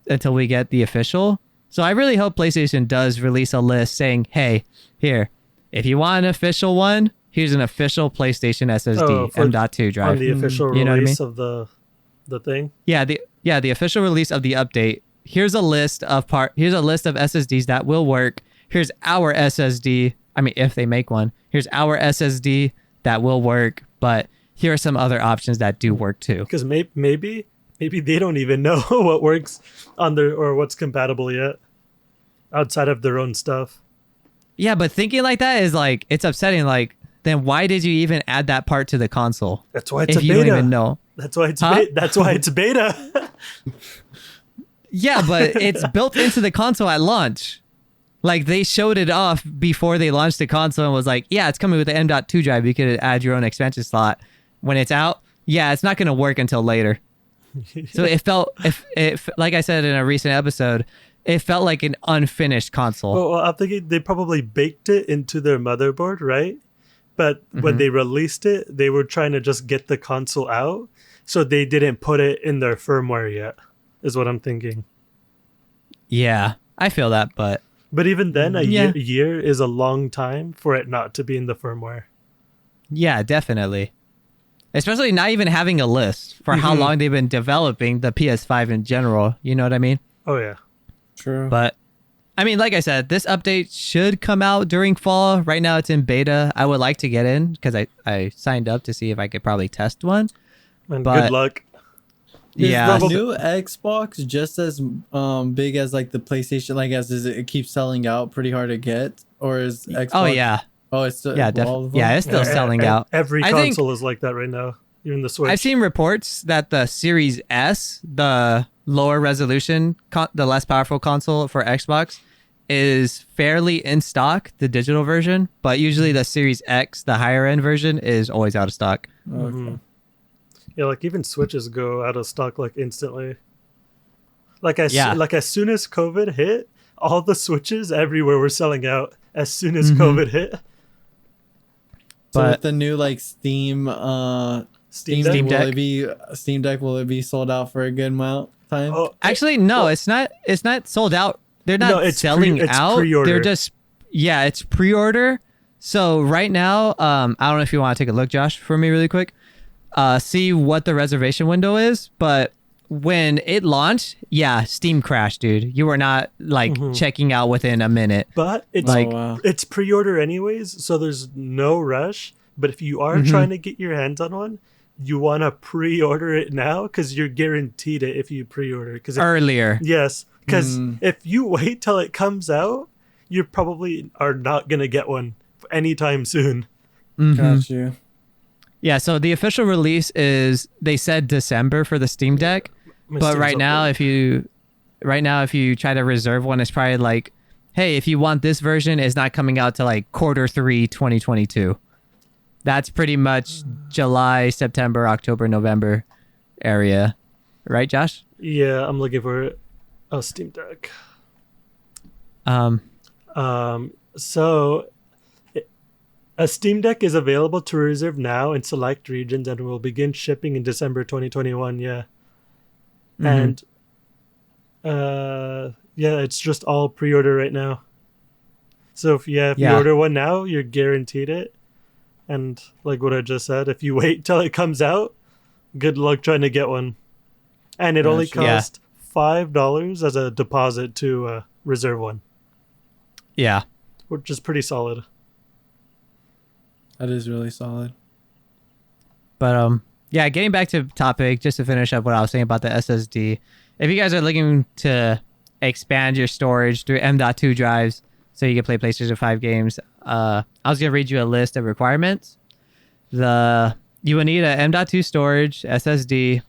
until we get the official. So I really hope PlayStation does release a list saying, hey, here, if you want an official one, here's an official PlayStation SSD Oh, for- M.2 drive. On the official You know what I release of the thing. Yeah, the official release of the update here's a list of SSDs that will work. Here's our SSD. I mean, if they make one, here's our SSD that will work, but here are some other options that do work too. Because maybe they don't even know what works on their or what's compatible yet, outside of their own stuff. Yeah, but thinking like that is like, it's upsetting. Like, then why did you even add that part to the console? That's why it's if a you beta. don't even know. That's why it's Huh? that's why it's beta. Yeah, but it's built into the console at launch. Like, they showed it off before they launched the console and was like, yeah, it's coming with the M.2 drive. You could add your own expansion slot. When it's out, yeah, it's not going to work until later. So it felt, like I said in a recent episode, it felt like an unfinished console. Well, I'm thinking they probably baked it into their motherboard, right? But when they released it, they were trying to just get the console out, so they didn't put it in their firmware yet, is what I'm thinking. Yeah, I feel that, but even then, a Yeah. year is a long time for it not to be in the firmware. yeah, definitely. Especially not even having a list for how long they've been developing the PS5 in general. You know what I mean? Oh yeah. True. But I mean, like I said, this update should come out during fall. Right now it's in beta. I would like to get in because I signed up to see if I could probably test one. And But- good luck. Yeah. Is the new Xbox just as big as like the PlayStation? Like, as is it keeps selling out pretty hard to get, or is Xbox? Oh yeah. Oh, it's still Yeah, all definitely. of them? Yeah, it's still selling out. Every I think- console is like that right now. Even the Switch. I've seen reports that the Series S, the lower resolution, the less powerful console for Xbox, is fairly in stock, the digital version, but usually the Series X, the higher end version, is always out of stock. Okay. Yeah, like even Switches go out of stock like instantly. Like as Yeah. like as soon as COVID hit, all the Switches everywhere were selling out as soon as Mm-hmm. COVID hit. So But- with the new like Steam Steam Steam Deck. Deck. will it be Steam Deck? Will it be sold out for a good amount of time? Oh, Actually, no, it's not. It's not sold out. They're not No, it's selling it's out. pre-order. They're just it's pre-order. So right now, I don't know if you want to take a look, Josh, for me really quick. See what the reservation window is, but when it launched, yeah, Steam crashed, dude. You were not like checking out within a minute. but it's like- Oh, wow. it's pre-order anyways, so there's no rush. But if you are trying to get your hands on one, you want to pre-order it now because you're guaranteed it if you pre-order. Because Earlier. yes, because if you wait till it comes out, you probably are not gonna get one anytime soon. Got you. Yeah, so the official release is, they said December for the Steam Deck, My but Steam's right up now there. if you try to reserve one, it's probably like, hey, if you want this version, it's not coming out to like Q3 2022. That's pretty much July, September, October, November area, right, Josh? Yeah, I'm looking for a Steam Deck. Um, So a Steam Deck is available to reserve now in select regions and will begin shipping in December 2021. Yeah. And yeah, it's just all pre-order right now. So if you Yeah. order one now, you're guaranteed it. And like what I just said, if you wait till it comes out, good luck trying to get one. And it only Gotcha. Yeah. costs $5 as a deposit to reserve one, yeah. which is pretty solid. That is really solid. But yeah, getting back to topic, just to finish up what I was saying about the SSD. If you guys are looking to expand your storage through M.2 drives so you can play PlayStation 5 games, I was gonna read you a list of requirements. You will need a M.2 storage SSD,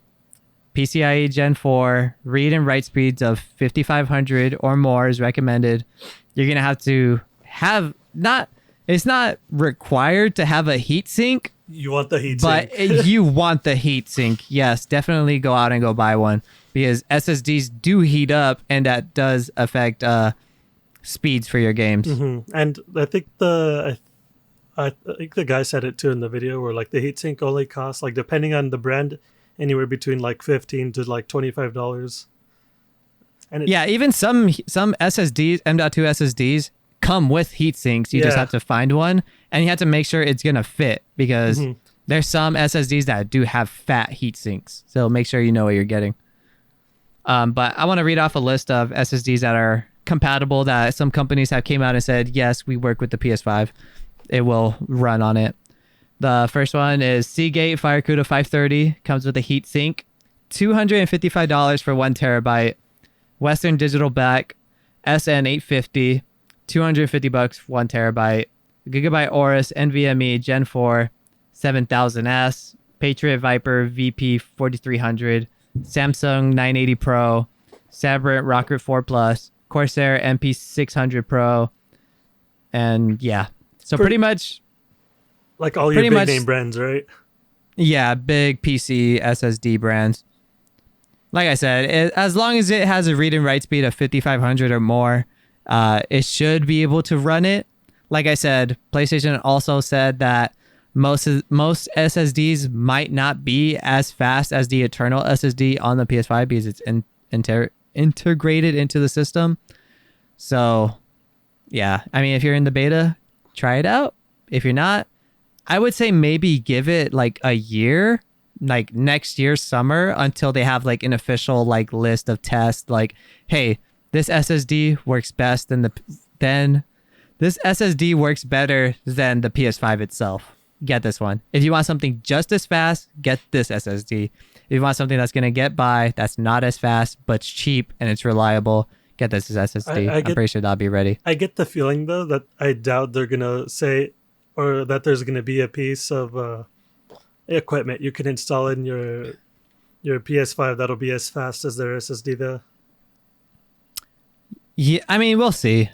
PCIe Gen 4, read and write speeds of 5500 or more is recommended. You're gonna have to have it's not required to have a heatsink, You want the heat but sink. you want the heat sink. Yes, definitely go out and go buy one because SSDs do heat up and that does affect speeds for your games. And I think I think the guy said it too in the video where like the heatsink only costs, like depending on the brand, anywhere between like $15 to like $25. And it, Yeah, even some SSDs, M.2 SSDs come with heat sinks. You just Yeah. have to find one and you have to make sure it's going to fit because there's some SSDs that do have fat heat sinks. So make sure you know what you're getting. But I want to read off a list of SSDs that are compatible that some companies have came out and said, yes, we work with the PS5. It will run on it. The first one is Seagate FireCuda 530. Comes with a heat sink. $255 for 1 terabyte. Western Digital Back SN 850. $250 for 1 terabyte. Gigabyte Aorus NVMe Gen 4 7000S. Patriot Viper VP 4300. Samsung 980 Pro. Sabrent Rocket 4 Plus. Corsair MP 600 Pro. And yeah. So pretty much... Like all your pretty big much, name brands, right? Yeah, big PC SSD brands. Like I said, as long as it has a read and write speed of 5500 or more, it should be able to run it. Like I said, PlayStation also said that most SSDs might not be as fast as the internal SSD on the PS5 because it's integrated into the system. So, yeah. I mean, if you're in the beta, try it out. If you're not, I would say maybe give it like a year, like next year summer, until they have like an official like list of tests. Like, hey, this SSD works best then this SSD works better than the PS5 itself. Get this one. If you want something just as fast, get this SSD. If you want something that's gonna get by, that's not as fast but it's cheap and it's reliable, get this SSD. I'm pretty sure that'll be ready. I get the feeling though that I doubt they're gonna say, or that there's going to be a piece of equipment you can install in your PS5 that'll be as fast as their SSD though. Yeah, I mean, we'll see.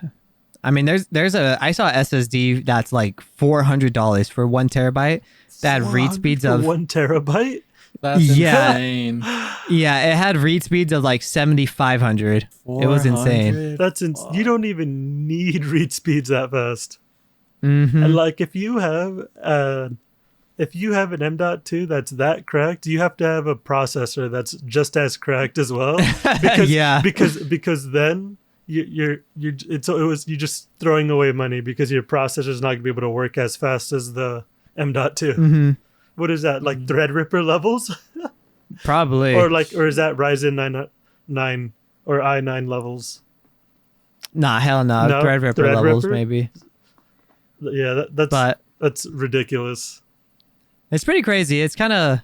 I mean, I saw SSD that's like $400 for 1 terabyte that had read speeds of 1 terabyte. That's insane. Yeah, it had read speeds of like 7,500. It was insane. You don't even need read speeds that fast. Mm-hmm. And like if you have an M.2 that's that cracked, you have to have a processor that's just as cracked as well. Because then you're just throwing away money because your processor's not going to be able to work as fast as the M.2. Mm-hmm. What is that, like Threadripper levels? Probably. or is that Ryzen 9 or i9 levels? Nah, hell no. Threadripper levels maybe. Yeah, that's ridiculous. It's pretty crazy. It's kind of,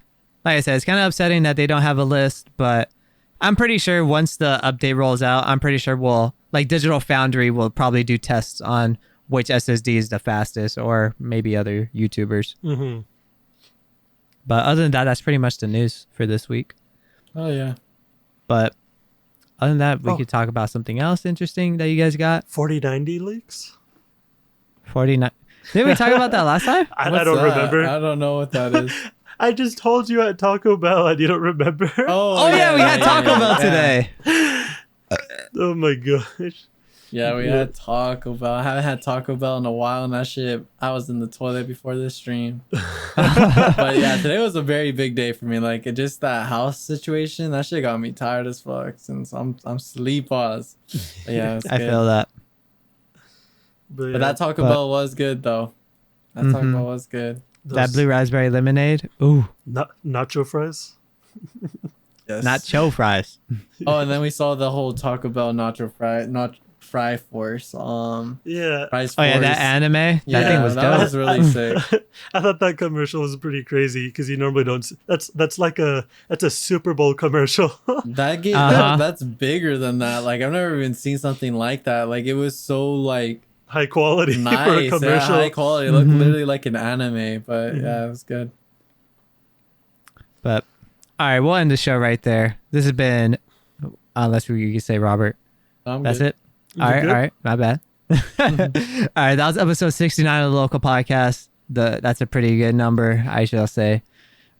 like I said, it's kind of upsetting that they don't have a list, but I'm pretty sure once the update rolls out, I'm pretty sure Digital Foundry will probably do tests on which SSD is the fastest, or maybe other YouTubers. Mm-hmm. But other than that, that's pretty much the news for this week. Oh, yeah. But other than that, we could talk about something else interesting that you guys got. 4090 leaks? 49. Did we talk about that last time? I don't remember. I don't know what that is. I just told you at Taco Bell and you don't remember. Oh yeah, we had Taco Bell today. Oh my gosh. Yeah, we had Taco Bell. I haven't had Taco Bell in a while, and that shit, I was in the toilet before this stream. But yeah, today was a very big day for me. Like, just that house situation, that shit got me tired as fuck since I'm sleep-paused. Yeah, I feel that. But that Taco Bell was good, though. That Taco Bell was good. That blue raspberry lemonade. Ooh. Nacho fries? Yes. Nacho fries. Oh, and then we saw the whole Taco Bell Fry Force. Yeah. Fries Oh, yeah, that anime? That thing was dope. That was really sick. I thought that commercial was pretty crazy because you normally don't. That's a Super Bowl commercial. That game, that's bigger than that. Like, I've never even seen something like that. Like, it was so, like, high quality nice, for a commercial. high quality. It looked literally like an anime, but yeah, it was good. But all right, we'll end the show right there. This has been, unless you can say Robert. That's good. it. All right, my bad. All right, that was episode 69 of the local podcast. That's a pretty good number, I shall say.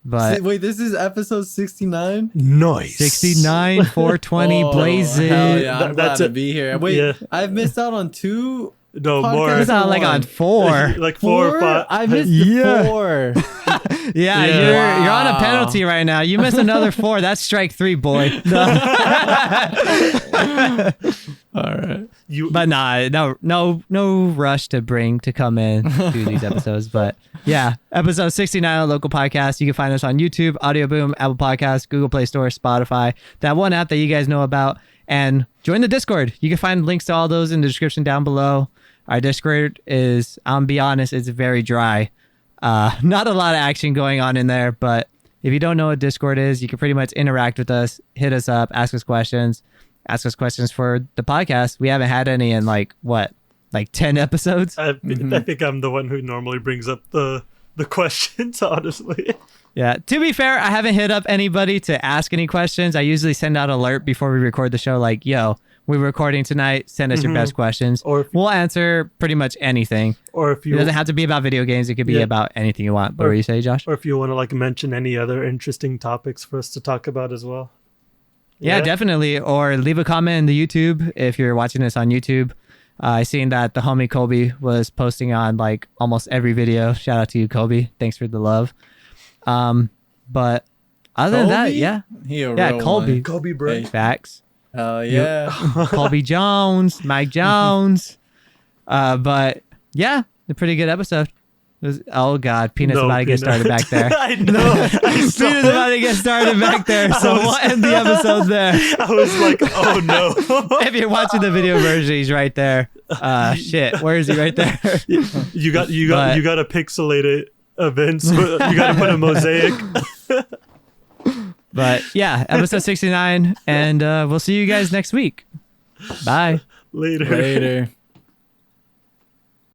But wait, this is episode 69? Nice. 69, 420, blazing. Hell yeah, I'm glad That's to be here. Wait, yeah. I've missed out on 2. No, podcasts more. It's not like on 4. Like 4 or 5. I missed 4. Yeah, Yeah. you're on a Wow. penalty right now. You missed another 4. That's strike 3, boy. No. All right. But no rush to come in to these episodes. But yeah, episode 69 of Local Podcast. You can find us on YouTube, Audioboom, Apple Podcasts, Google Play Store, Spotify, that one app that you guys know about. And join the Discord. You can find links to all those in the description down below. Our Discord is, I'll be honest, it's very dry. Not a lot of action going on in there, but if you don't know what Discord is, you can pretty much interact with us, hit us up, ask us questions for the podcast. We haven't had any in like 10 episodes. I think I'm the one who normally brings up the questions, honestly. Yeah. To be fair, I haven't hit up anybody to ask any questions. I usually send out alert before we record the show, like, yo, we're recording tonight. Send us your best questions. Or we'll answer pretty much anything. Or if It you doesn't have to be about video games. It could be about anything you want. What were you say, Josh? or if you want to like mention any other interesting topics for us to talk about as well. Yeah, definitely. Or leave a comment in the YouTube if you're watching this on YouTube. I seen that the homie Kobe was posting on like almost every video. Shout out to you, Kobe. Thanks for the love. But other than that, yeah. He a Yeah, real Colby. one. Kobe, bro. Hey. Facts. Yeah. Colby Jones, Mike Jones. But yeah, a pretty good episode. Oh God, Peanut's No, about to get Peanut. started back there. I know. Peanut's about to get started back there. So we'll end the episode there. I was like, oh no. If you're watching the video version, he's right there. Shit, where is he? Right there. You got But- you got to pixelate it, Vince. You got to put a mosaic. But yeah, episode 69, and we'll see you guys next week. Bye. Later. Later.